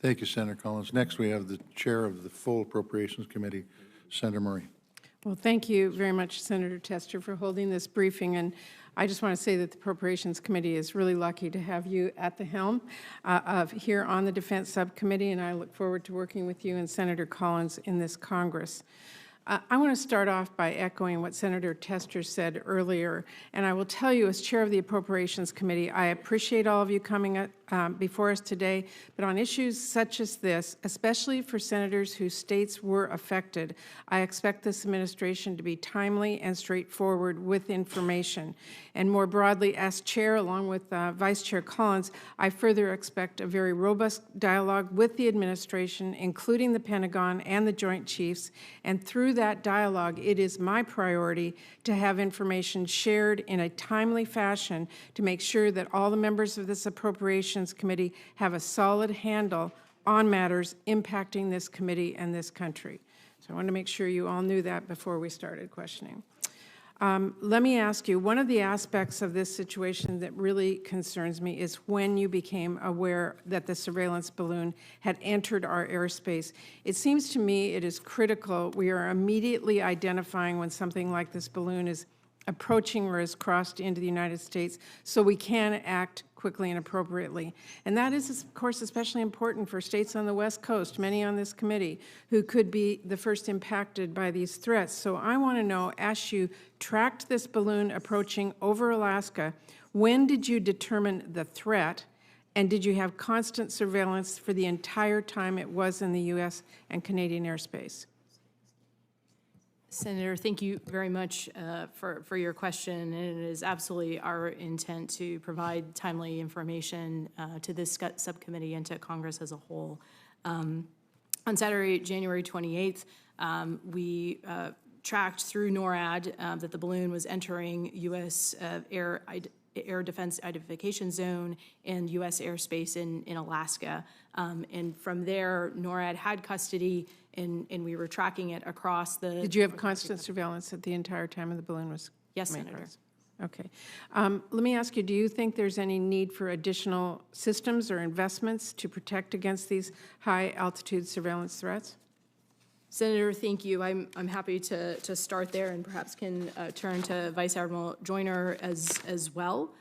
Thank you, Senator Collins. Next, we have the Chair of the Full Appropriations Committee, Senator Murray. Well, thank you very much, Senator Tester, for holding this briefing. And I just want to say that the Appropriations Committee is really lucky to have you at the helm here on the Defense Subcommittee, and I look forward to working with you and Senator Collins in this Congress. I want to start off by echoing what Senator Tester said earlier, and I will tell you as Chair of the Appropriations Committee, I appreciate all of you coming before us today, but on issues such as this, especially for senators whose states were affected, I expect this administration to be timely and straightforward with information. And more broadly, as Chair, along with Vice Chair Collins, I further expect a very robust dialogue with the administration, including the Pentagon and the Joint Chiefs, and through that dialogue, it is my priority to have information shared in a timely fashion to make sure that all the members of this Appropriations Committee have a solid handle on matters impacting this committee and this country. So I want to make sure you all knew that before we started questioning. Let me ask you, one of the aspects of this situation that really concerns me is when you became aware that the surveillance balloon had entered our airspace. It seems to me it is critical we are immediately identifying when something like this balloon is approaching or has crossed into the United States so we can act quickly and appropriately. And that is, of course, especially important for states on the West Coast, many on this committee, who could be the first impacted by these threats. So I want to know, as you tracked this balloon approaching over Alaska, when did you determine the threat, and did you have constant surveillance for the entire time it was in the U.S. and Canadian airspace? Senator, thank you very much for your question. And it is absolutely our intent to provide timely information to this subcommittee and to Congress as a whole. On Saturday, January 28th, we tracked through NORAD that the balloon was entering U.S. Air Defense Identification Zone and U.S. airspace in Alaska. And from there, NORAD had custody, and we were tracking it across the... Did you have constant surveillance at the entire time of the balloon was Yes, made Senator. across? Okay. Let me ask you, do you think there's any need for additional systems or investments to protect against these high-altitude surveillance threats? Senator, thank you. I'm happy to start there and perhaps can turn to Vice Admiral Joyner as well.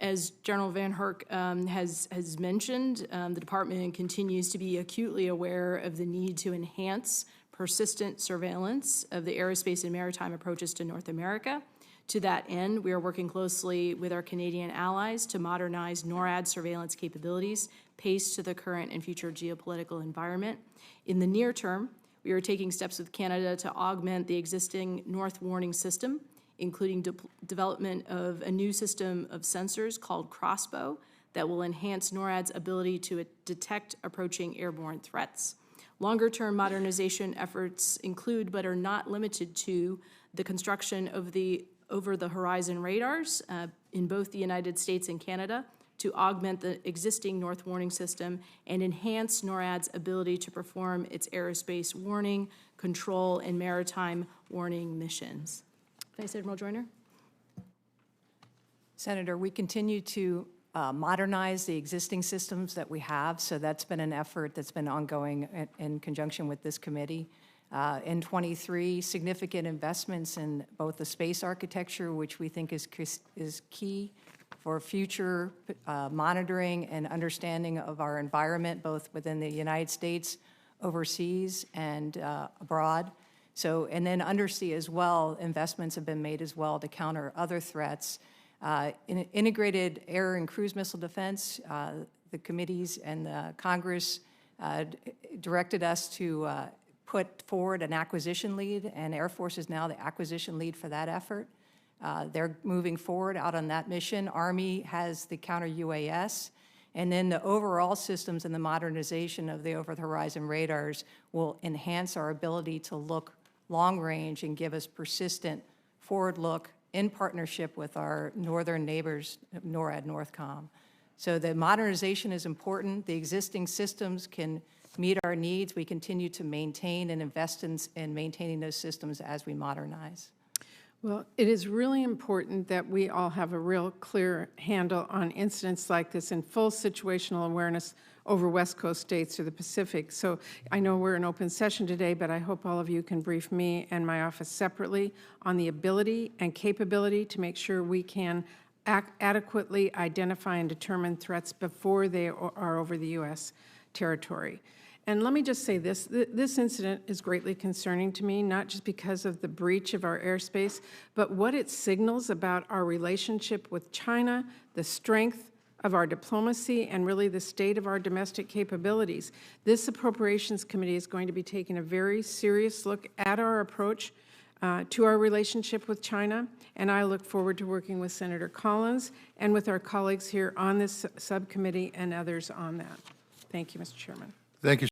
As General Van Herk has mentioned, the Department continues to be acutely aware of the need to enhance persistent surveillance of the aerospace and maritime approaches to North America. To that end, we are working closely with our Canadian allies to modernize NORAD surveillance capabilities paced to the current and future geopolitical environment. In the near term, we are taking steps with Canada to augment the existing North Warning System, including development of a new system of sensors called Crossbow that will enhance NORAD's ability to detect approaching airborne threats. Longer-term modernization efforts include, but are not limited to, the construction of the over-the-horizon radars in both the United States and Canada to augment the existing North Warning System and enhance NORAD's ability to perform its aerospace warning, control, and maritime warning missions. Vice Admiral Joyner? Senator, we continue to modernize the existing systems that we have, so that's been an effort that's been ongoing in conjunction with this committee. In 23, significant investments in both the space architecture, which we think is key for future monitoring and understanding of our environment, both within the United States, overseas, and abroad. So, and then undersea as well, investments have been made as well to counter other threats. In integrated air and cruise missile defense, the committees and the Congress directed us to put forward an acquisition lead, and Air Force is now the acquisition lead for that effort. They're moving forward out on that mission. Army has the counter-UAS, and then the overall systems and the modernization of the over-the-horizon radars will enhance our ability to look long range and give us persistent forward look in partnership with our northern neighbors, NORAD, NORTHCOM. So the modernization is important. The existing systems can meet our needs. We continue to maintain and invest in maintaining those systems as we modernize. Well, it is really important that we all have a real clear handle on incidents like this and full situational awareness over West Coast states or the Pacific. So I know we're in open session today, but I hope all of you can brief me and my office separately on the ability and capability to make sure we can adequately identify and determine threats before they are over the U.S. territory. And let me just say this, this incident is greatly concerning to me, not just because of the breach of our airspace, but what it signals about our relationship with China, the strength of our diplomacy, and really the state of our domestic capabilities. This Appropriations Committee is going to be taking a very serious look at our approach to our relationship with China, and I look forward to working with Senator Collins and with our colleagues here on this subcommittee and others on that. Thank you, Mr. Chairman. Thank you.